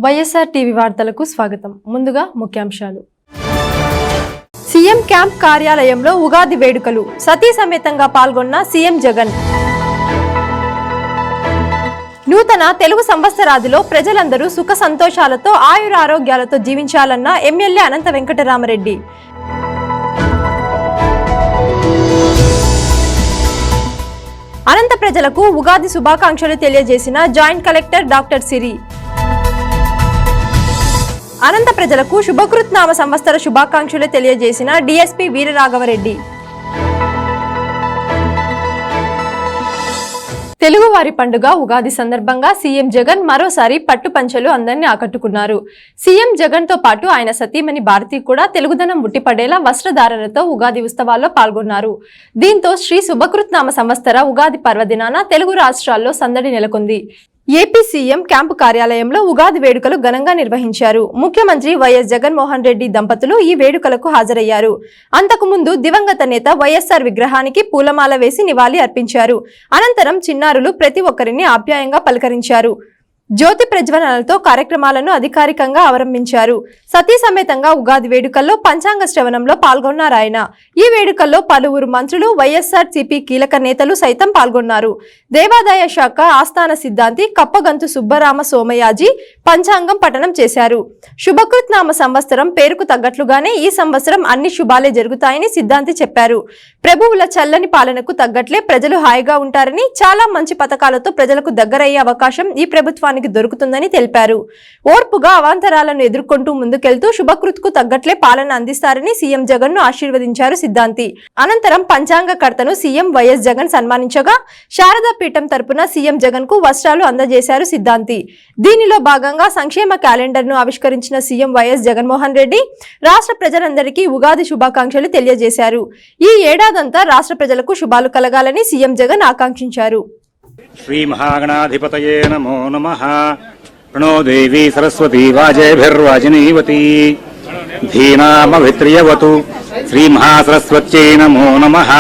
YSR TV వార్తలకు స్వాగతం. ముందుగా ముఖ్యాంశాలు. సీఎం క్యాంప్ కార్యాలయంలో ఉగాది వేడుకలు, సతీ సమేతంగా పాల్గొన్న సీఎం జగన్. నూతన తెలుగు సంవత్సరాదిలో ప్రజలందరూ సుఖ సంతోషాలతో ఆయురారోగ్యాలతో జీవించాలన్న ఎమ్మెల్యే అనంత వెంకటరామరెడ్డి. అనంత ప్రజలకు ఉగాది శుభాకాంక్షలు తెలియజేసిన జాయింట్ కలెక్టర్ డాక్టర్ సిరి. అనంత ప్రజలకు శుభకృత్నామ సంవత్సర శుభాకాంక్షలు తెలియజేసిన డిఎస్పీ వీరరాఘవరెడ్డి. తెలుగువారి పండుగ ఉగాది సందర్భంగా సీఎం జగన్ మరోసారి పట్టు పంచలు అందరినీ ఆకట్టుకున్నారు. సీఎం జగన్ తో పాటు ఆయన సతీమణి భారతి కూడా తెలుగుదనం ఉట్టిపడేలా వస్త్రధారణతో ఉగాది ఉత్సవాల్లో పాల్గొన్నారు. దీంతో శ్రీ శుభకృత్నామ సంవత్సర ఉగాది పర్వదినాన తెలుగు రాష్ట్రాల్లో సందడి నెలకొంది. ఏపీ సీఎం క్యాంపు కార్యాలయంలో ఉగాది వేడుకలు ఘనంగా నిర్వహించారు. ముఖ్యమంత్రి వైఎస్ జగన్మోహన్ రెడ్డి దంపతులు ఈ వేడుకలకు హాజరయ్యారు. అంతకుముందు దివంగత నేత వైఎస్ఆర్ విగ్రహానికి పూలమాల వేసి నివాళి అర్పించారు. అనంతరం చిన్నారులు ప్రతి ఒక్కరిని ఆప్యాయంగా పలకరించారు. జ్యోతి ప్రజ్వలనలతో కార్యక్రమాలను అధికారికంగా ఆరంభించారు. సతీ సమేతంగా ఉగాది వేడుకల్లో పంచాంగ శ్రవణంలో పాల్గొన్నారాయన. ఈ వేడుకల్లో పలువురు మంత్రులు, వైఎస్ఆర్ సిపి కీలక నేతలు సైతం పాల్గొన్నారు. దేవాదాయ శాఖ ఆస్థాన సిద్ధాంతి కప్పగంతు సుబ్బరామ సోమయాజీ పంచాంగం పఠనం చేశారు. శుభకృత్నామ సంవత్సరం పేరుకు తగ్గట్లుగానే ఈ సంవత్సరం అన్ని శుభాలే జరుగుతాయని సిద్ధాంతి చెప్పారు. ప్రభువుల చల్లని పాలనకు తగ్గట్లే ప్రజలు హాయిగా ఉంటారని, చాలా మంచి పథకాలతో ప్రజలకు దగ్గరయ్యే అవకాశం ఈ ప్రభుత్వానికి దొరుకుతుందని తెలిపారు. ఓర్పుగా అవాంతరాలను ఎదుర్కొంటూ ముందుకెళ్తూ శుభకృత్కు తగ్గట్లే పాలన అందిస్తారని సీఎం జగన్ ను ఆశీర్వదించారు సిద్ధాంతి. అనంతరం పంచాంగకర్తను సీఎం వైఎస్ జగన్ సన్మానించగా, శారదా పీఠం తరపున సీఎం జగన్ కు వస్త్రాలు అందజేశారు సిద్ధాంతి. దీనిలో భాగంగా సంక్షేమ క్యాలెండర్ ను ఆవిష్కరించిన సీఎం వైఎస్ జగన్మోహన్ రెడ్డి రాష్ట్ర ప్రజలందరికీ ఉగాది శుభాకాంక్షలు తెలియజేశారు. ఈ ఏడాదంతా రాష్ట్ర ప్రజలకు శుభాలు కలగాలని సీఎం జగన్ ఆకాంక్షించారు. శ్రీ మహాగణాధిపతయే నమో నమః. ప్రణో దేవీ సరస్వతీ వాజేభిర్వాజినీవతి ధీనామభిత్రియవతు. శ్రీ మహాసరస్వత్యై నమో నమః.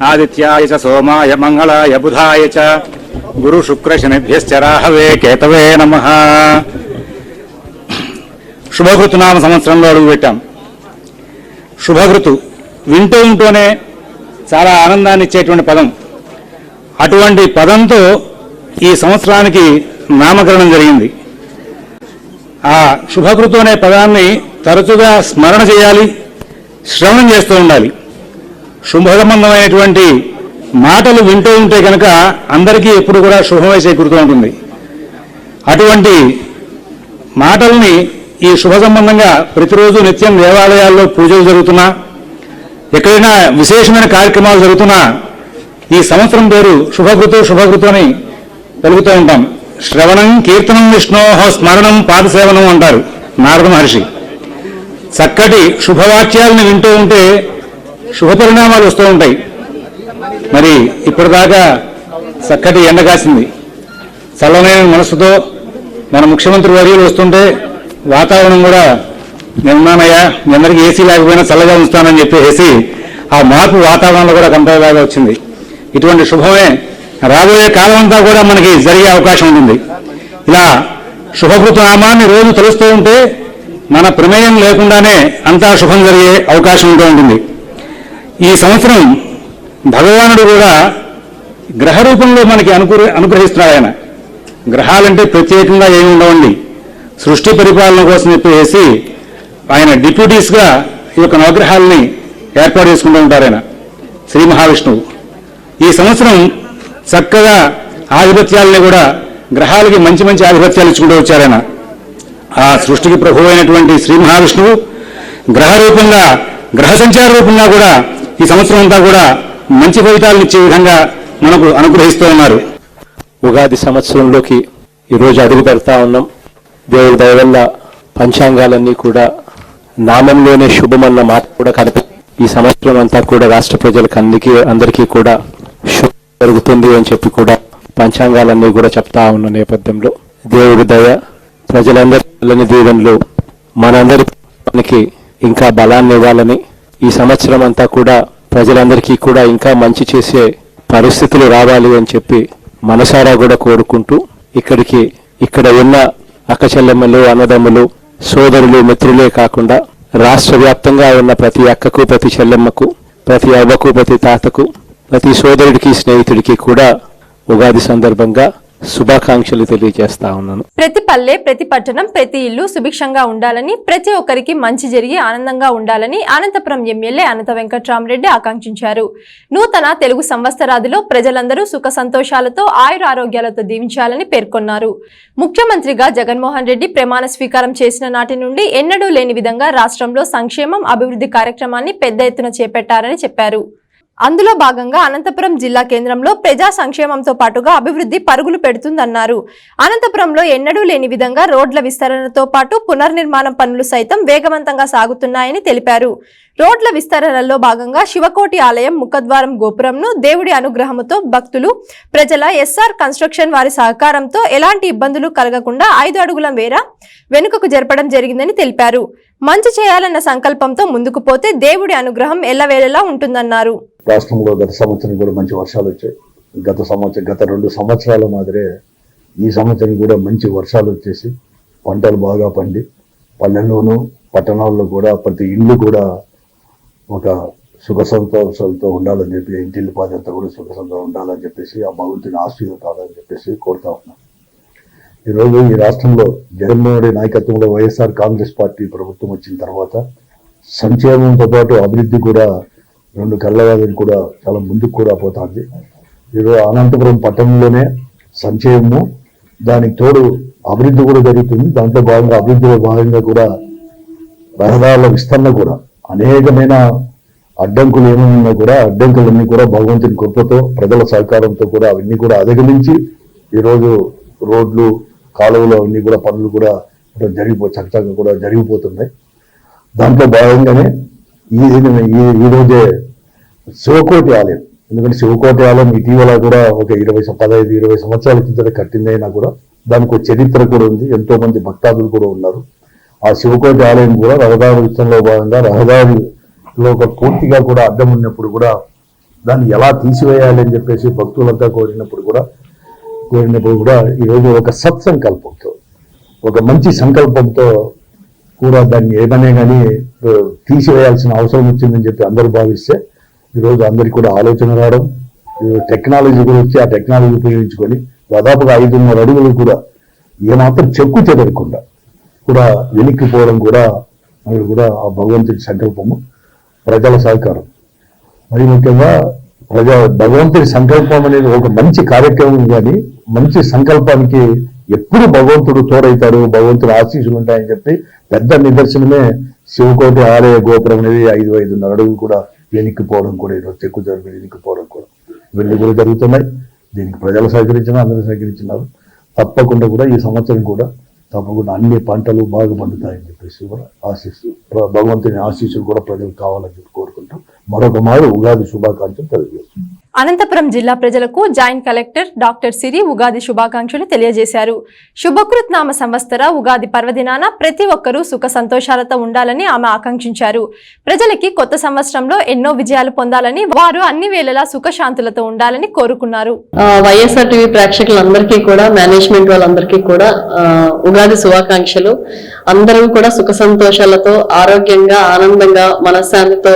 ఆదిత్యాయ చ సోమాయ మంగళాయ బుధాయ చ గురు శుక్ర శనిభ్యశ్చ రాహవే కేతవే నమః. శుభకృతునామ సంవత్సరంలో అడుగుపెట్టాం. శుభకృతు వింటూ ఉంటూనే చాలా ఆనందాన్ని ఇచ్చేటువంటి పదం. అటువంటి పదంతో ఈ సంవత్సరానికి నామకరణం జరిగింది. ఆ శుభకృతు అనే పదాన్ని తరచుగా స్మరణ చేయాలి, శ్రవణం చేస్తూ ఉండాలి. శుభసంబంధమైనటువంటి మాటలు వింటూ ఉంటే కనుక అందరికీ ఎప్పుడు కూడా శుభమే చేకూరుతూ ఉంటుంది. అటువంటి మాటల్ని ఈ శుభ సంబంధంగా ప్రతిరోజు నిత్యం దేవాలయాల్లో పూజలు జరుగుతున్నా, ఎక్కడైనా విశేషమైన కార్యక్రమాలు జరుగుతున్నా ఈ సంవత్సరం పేరు శుభకృతు అని పలుకుతూ ఉంటాం. శ్రవణం కీర్తనం విష్ణోః స్మరణం పాదసేవనం అంటారు నారద మహర్షి. చక్కటి శుభవాక్యాలను వింటూ ఉంటే శుభ పరిణామాలు వస్తూ ఉంటాయి. మరి ఇప్పటిదాకా చక్కటి ఎండ కాసింది. చల్లమైన మనసుతో మన ముఖ్యమంత్రి వర్యులు వస్తుంటే వాతావరణం కూడా నేనున్నానయ్యా, మీ అందరికీ ఏసీ లేకపోయినా చల్లగా ఉంచుతానని చెప్పేసి ఆ మార్పు వాతావరణంలో కూడా కంపేలాగా వచ్చింది. ఇటువంటి శుభమే రాబోయే కాలం అంతా కూడా మనకి జరిగే అవకాశం ఉంటుంది. ఇలా శుభకృతనామాన్ని రోజు తెలుస్తూ ఉంటే మన ప్రమేయం లేకుండానే అంతా శుభం జరిగే అవకాశం ఉంటూ ఉంటుంది. ఈ సంవత్సరం భగవానుడు కూడా గ్రహ రూపంలో మనకి అనుగ్రహిస్తున్నాడు. ఆయన గ్రహాలంటే ప్రత్యేకంగా ఏమి ఉండవండి. సృష్టి పరిపాలన కోసం చెప్పేసి ఆయన డిప్యూటీస్గా ఈ యొక్క నవగ్రహాలని ఏర్పాటు చేసుకుంటూ ఉంటారు. ఆయన శ్రీ మహావిష్ణువు ఈ సంవత్సరం చక్కగా ఆధిపత్యాలని కూడా గ్రహాలకి మంచి మంచి ఆధిపత్యాలు ఇచ్చుకుంటూ వచ్చారాయన. ఆ సృష్టికి ప్రభు అయినటువంటి శ్రీ మహావిష్ణువు గ్రహ రూపంగా, గ్రహ సంచార రూపంగా కూడా ఈ సంవత్సరం అంతా కూడా మంచి ఫలితాలను ఇచ్చే విధంగా మనకు అనుగ్రహిస్తూ ఉన్నారు. ఉగాది సంవత్సరంలోకి ఈరోజు అడుగు పెడతా ఉన్నాం. దేవుడి దయ వల్ల పంచాంగాలన్నీ కూడా నామంలోనే శుభమన్న మాట కూడా కనిపి ఈ సంవత్సరం అంతా కూడా రాష్ట్ర ప్రజలకు అందరికీ కూడా శుభం జరుగుతుంది అని చెప్పి కూడా పంచాంగాలన్నీ కూడా చెప్తా ఉన్న నేపథ్యంలో దేవుడి దయ, ప్రజలందరి దీవెనలు మనందరికి ఇంకా బలాన్ని ఇవ్వాలని, ఈ సంవత్సరం అంతా కూడా ప్రజలందరికీ కూడా ఇంకా మంచి చేసే పరిస్థితులు రావాలి అని చెప్పి మనసారా కూడా కోరుకుంటూ ఇక్కడ ఉన్న అక్క చెల్లెమ్మలు, అన్నదమ్ములు, సోదరులు, మిత్రులే కాకుండా రాష్ట్ర వ్యాప్తంగా ఉన్న ప్రతి అక్కకు, ప్రతి చెల్లెమ్మకు, ప్రతి అవ్వకు, ప్రతి తాతకు, ప్రతి సోదరుడికి, స్నేహితుడికి కూడా ఉగాది సందర్భంగా శుభాకాంక్షలు తెలియజేస్తా ఉన్నాను. ప్రతి పల్లె, ప్రతి పట్టణం, ప్రతి ఇల్లు సుభిక్షంగా ఉండాలని, ప్రతి ఒక్కరికి మంచి జరిగి ఆనందంగా ఉండాలని అనంతపురం ఎమ్మెల్యే అనంత వెంకట్రామరెడ్డి ఆకాంక్షించారు. నూతన తెలుగు సంవత్సరాదిలో ప్రజలందరూ సుఖ సంతోషాలతో ఆయురారోగ్యాలతో దీవించాలని పేర్కొన్నారు. ముఖ్యమంత్రిగా జగన్మోహన్ రెడ్డి ప్రమాణ స్వీకారం చేసిన నాటి నుండి ఎన్నడూ లేని విధంగా రాష్ట్రంలో సంక్షేమం, అభివృద్ధి కార్యక్రమాన్ని పెద్ద ఎత్తున చేపట్టారని చెప్పారు. అందులో భాగంగా అనంతపురం జిల్లా కేంద్రంలో ప్రజా సంక్షేమంతో పాటుగా అభివృద్ధి పరుగులు పెడుతుందన్నారు. అనంతపురంలో ఎన్నడూ లేని విధంగా రోడ్ల విస్తరణతో పాటు పునర్నిర్మాణం పనులు సైతం వేగవంతంగా సాగుతున్నాయని తెలిపారు. రోడ్ల విస్తరణలో భాగంగా శివకోటి ఆలయం ముఖద్వారం గోపురంను దేవుడి అనుగ్రహంతో భక్తులు, ప్రజల ఎస్ఆర్ కన్స్ట్రక్షన్ వారి సహకారంతో ఎలాంటి ఇబ్బందులు కలగకుండా 5 అడుగుల మేర వెనుకకు జరపడం జరిగిందని తెలిపారు. మంచి చేయాలన్న సంకల్పంతో ముందుకు పోతే దేవుడి అనుగ్రహం ఎల్లవేళలా ఉంటుందన్నారు. రాష్ట్రంలో గత సంవత్సరం కూడా మంచి వర్షాలు వచ్చాయి. గత 2 సంవత్సరాల మాదిరే ఈ సంవత్సరం కూడా మంచి వర్షాలు వచ్చేసి పంటలు బాగా పండి పల్లెల్లోనూ పట్టణాల్లో కూడా ప్రతి ఇల్లు కూడా ఒక సుఖ సంతోషాలతో ఉండాలని చెప్పి, ఇంటిల్లి పాదంతా కూడా సుఖ సంతోషం ఉండాలని చెప్పేసి ఆ భగవంతుని ఆశీర్వాదాలని చెప్పేసి కోరుతా ఉన్నాం. ఈరోజు ఈ రాష్ట్రంలో జగన్మోహన్ రెడ్డి నాయకత్వంలో వైఎస్ఆర్ కాంగ్రెస్ పార్టీ ప్రభుత్వం వచ్చిన తర్వాత సంక్షేమంతో పాటు అభివృద్ధి కూడా 2 కళ్ళవాదని కూడా చాలా ముందుకు కూడా పోతుంది. ఈరోజు అనంతపురం పట్టణంలోనే సంక్షేమము, దానికి తోడు అభివృద్ధి కూడా జరుగుతుంది. దాంట్లో భాగంగా అభివృద్ధిలో భాగంగా కూడా రహదారుల విస్తరణ కూడా అనేకమైన అడ్డంకులు ఏమైనా కూడా అడ్డంకులన్నీ కూడా భగవంతుని కృపతో, ప్రజల సహకారంతో కూడా అవన్నీ కూడా అధిగమించి ఈరోజు రోడ్లు, కాలువలు అవన్నీ కూడా పనులు కూడా చక్కగా కూడా జరిగిపోతున్నాయి. దాంట్లో భాగంగానే ఈ రోజే శివకోటి ఆలయం, ఎందుకంటే శివకోటి ఆలయం ఇటీవల కూడా ఒక 15-20 సంవత్సరాల కింద కట్టిందైనా కూడా దానికి ఒక చరిత్ర కూడా ఉంది. ఎంతో మంది భక్తాదులు కూడా ఉన్నారు. ఆ శివకోటి ఆలయం కూడా రహదారి విషయంలో భాగంగా రహదారిలో ఒక పూర్తిగా కూడా అడ్డం ఉన్నప్పుడు కూడా దాన్ని ఎలా తీసివేయాలి అని చెప్పేసి భక్తులంతా కోరినప్పుడు కూడా ఈరోజు ఒక సత్సంకల్పంతో, ఒక మంచి సంకల్పంతో కూడా దాన్ని ఏమనే కానీ తీసివేయాల్సిన అవసరం వచ్చిందని చెప్పి అందరూ భావిస్తే ఈరోజు అందరికి కూడా ఆలోచన రావడం, టెక్నాలజీ కూడా వచ్చి ఆ టెక్నాలజీ ఉపయోగించుకొని దాదాపుగా 5.5 అడుగులు కూడా ఏమాత్రం చెక్కు చెదరకుండా కూడా వెనక్కిపోవడం కూడా ఆ భగవంతుడి సంకల్పము, ప్రజల సహకారం. మరి ముఖ్యంగా భగవంతుడి సంకల్పం అనేది ఒక మంచి కార్యక్రమం, కానీ మంచి సంకల్పానికి ఎప్పుడు భగవంతుడు తోడైతాడు, భగవంతుడు ఆశీస్సులు ఉంటాయని చెప్పి పెద్ద నిదర్శనమే శివకోటి ఆలయ గోపురం అనేది 5.5 అడుగులు కూడా వెనక్కిపోవడం కూడా, ఈరోజు చెక్కు జరిపి వెనక్కిపోవడం కూడా ఇవన్నీ కూడా జరుగుతున్నాయి. దీనికి ప్రజలు సహకరించినా, అందరూ సహకరించినారు. తప్పకుండా కూడా ఈ సంవత్సరం కూడా తప్పకుండా అన్ని పంటలు బాగా పండుతాయని చెప్పేసి కూడా ఆశిస్తూ, భగవంతుని ఆశీస్సులు కూడా ప్రజలకు కావాలని చెప్పి కోరుకుంటాం. మరొక మారు ఉగాది శుభాకాంక్షలు తెలియజేస్తున్నాం. అనంతపురం జిల్లా ప్రజలకు జాయింట్ కలెక్టర్ డాక్టర్ సిరి ఉగాది శుభాకాంక్షలు తెలియజేశారు. శుభకృత్ నామ సంవత్సర ఉగాది పర్వదినాన ప్రతి ఒక్కరూ సుఖ సంతోషాలతో ఉండాలని ఆమె ఆకాంక్షించారు. ప్రజలకి కొత్త సంవత్సరంలో ఎన్నో విజయాలు పొందాలని, వారు అన్ని వేళలా సుఖశాంతులతో ఉండాలని కోరుకున్నారు. వైఎస్ఆర్ టీవీ ప్రేక్షకులందరికీ కూడా, మేనేజ్మెంట్ వాళ్ళందరికీ కూడా ఉగాది శుభాకాంక్షలు. అందరూ కూడా సుఖ సంతోషాలతో, ఆరోగ్యంగా, ఆనందంగా, మనశ్శాంతితో,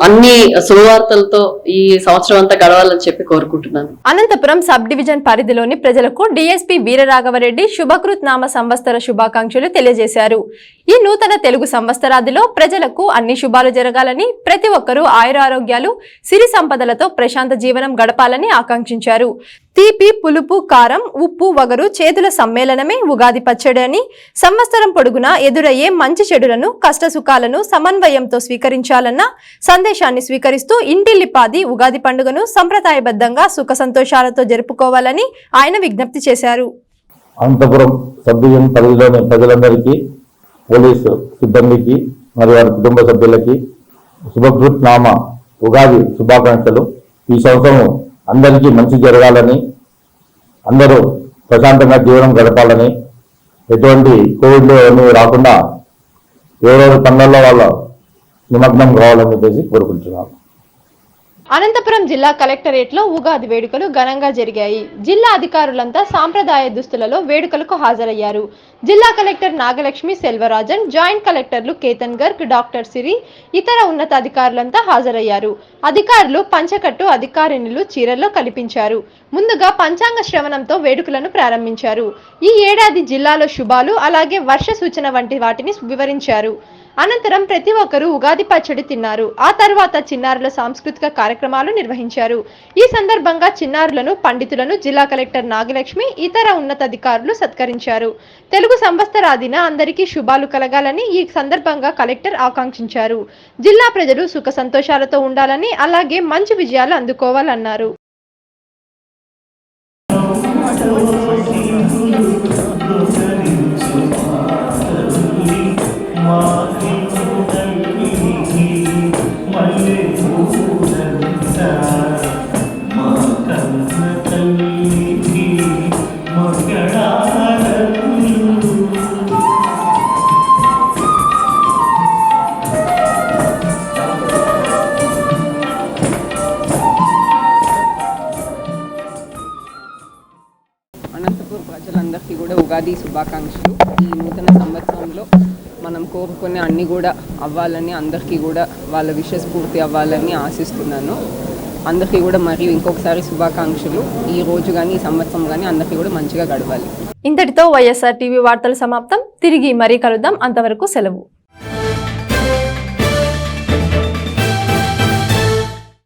అన్ని శుభవార్తలతో ఈ సంవత్సరం అంతా గడవాలని చెప్పి కోరుకుంటున్నాను. అనంతపురం సబ్ డివిజన్ పరిధిలోని ప్రజలకు డిఎస్పీ వీరరాఘవరెడ్డి శుభకృత్ నామ సంవత్సర శుభాకాంక్షలు తెలియజేశారు. ఈ నూతన తెలుగు సంవత్సరాదిలో ప్రజలకు అన్ని శుభాలు జరగాలని, ప్రతి ఒక్కరూ ఆయురారోగ్యాలు, సిరి సంపదలతో ప్రశాంత జీవనం గడపాలని ఆకాంక్షించారు. తీపి, పులుపు, కారం, ఉప్పు, వగరు చేతుల సమ్మేళనమే ఉగాది పచ్చడి అని, సంవత్సరం పొడుగునా ఎదురయ్యే మంచి చెడులను, కష్ట సుఖాలను సమన్వయంతో స్వీకరించాలన్న సందేశాన్ని స్వీకరిస్తూ ఇంటిల్లిపాది ఉగాది పండుగను సంప్రదాయబద్ధంగా సుఖ సంతోషాలతో జరుపుకోవాలని ఆయన విజ్ఞప్తి చేశారు. అనంతపురం సబ్ డివిజన్ పరిధిలోని ప్రజలందరికీ, పోలీసు సిబ్బందికి మరియు వారి కుటుంబ సభ్యులకి శుభకృత్ నామ ఉగాది శుభాకాంక్షలు. ఈ సంవత్సరం అందరికీ మంచి జరగాలని, అందరూ ప్రశాంతంగా జీవనం గడపాలని, ఎటువంటి కోవిడ్లో ఏమీ రాకుండా ఎవరెవరి పనులలో వాళ్ళ నిమగ్నం కావాలని చెప్పేసి కోరుకుంటున్నాను. అనంతపురం జిల్లా కలెక్టరేట్లో ఉగాది వేడుకలు ఘనంగా జరిగాయి. జిల్లా అధికారులంతా సాంప్రదాయ దుస్తులలో వేడుకలకు హాజరయ్యారు. జిల్లా కలెక్టర్ నాగలక్ష్మి సెల్వరాజన్, జాయింట్ కలెక్టర్లు కేతన్ గర్గ్, డాక్టర్ సిరి, ఇతర ఉన్నతాధికారులంతా హాజరయ్యారు. అధికారులు పంచకట్టు, అధికారిణులు చీరల్లో కల్పించారు. ముందుగా పంచాంగ శ్రవణంతో వేడుకలను ప్రారంభించారు. ఈ ఏడాది జిల్లాలో శుభాలు, అలాగే వర్ష సూచన వంటి వాటిని వివరించారు. అనంతరం ప్రతి ఒక్కరూ ఉగాది పచ్చడి తిన్నారు. ఆ తర్వాత చిన్నారుల సాంస్కృతిక కార్యక్రమాలు నిర్వహించారు. ఈ సందర్భంగా చిన్నారులను, పండితులను జిల్లా కలెక్టర్ నాగలక్ష్మి, ఇతర ఉన్నతాధికారులు సత్కరించారు. తెలుగు సంవత్సరాదిన అందరికీ శుభాలు కలగాలని ఈ సందర్భంగా కలెక్టర్ ఆకాంక్షించారు. జిల్లా ప్రజలు సుఖ సంతోషాలతో ఉండాలని, అలాగే మంచి విజయాలు అందుకోవాలన్నారు. అనంతపురం ప్రజలందరికీ కూడా ఉగాది శుభాకాంక్షలు. ఈ నూతన సంవత్సరంలో మనం కోరుకునే అన్నీ కూడా అవ్వాలని, అందరికీ కూడా వాళ్ళ విషెస్ పూర్తి అవ్వాలని ఆశిస్తున్నాను. అందరికీ కూడా మరియు ఇంకొకసారి శుభాకాంక్షలు. ఈ రోజు కానీ, ఈ సంవత్సరం కానీ అందరికీ కూడా మంచిగా గడవాలి. ఇంతటితో వైఎస్ఆర్ టీవీ వార్తలు సమాప్తం. తిరిగి మరీ కలుద్దాం. అంతవరకు సెలవు.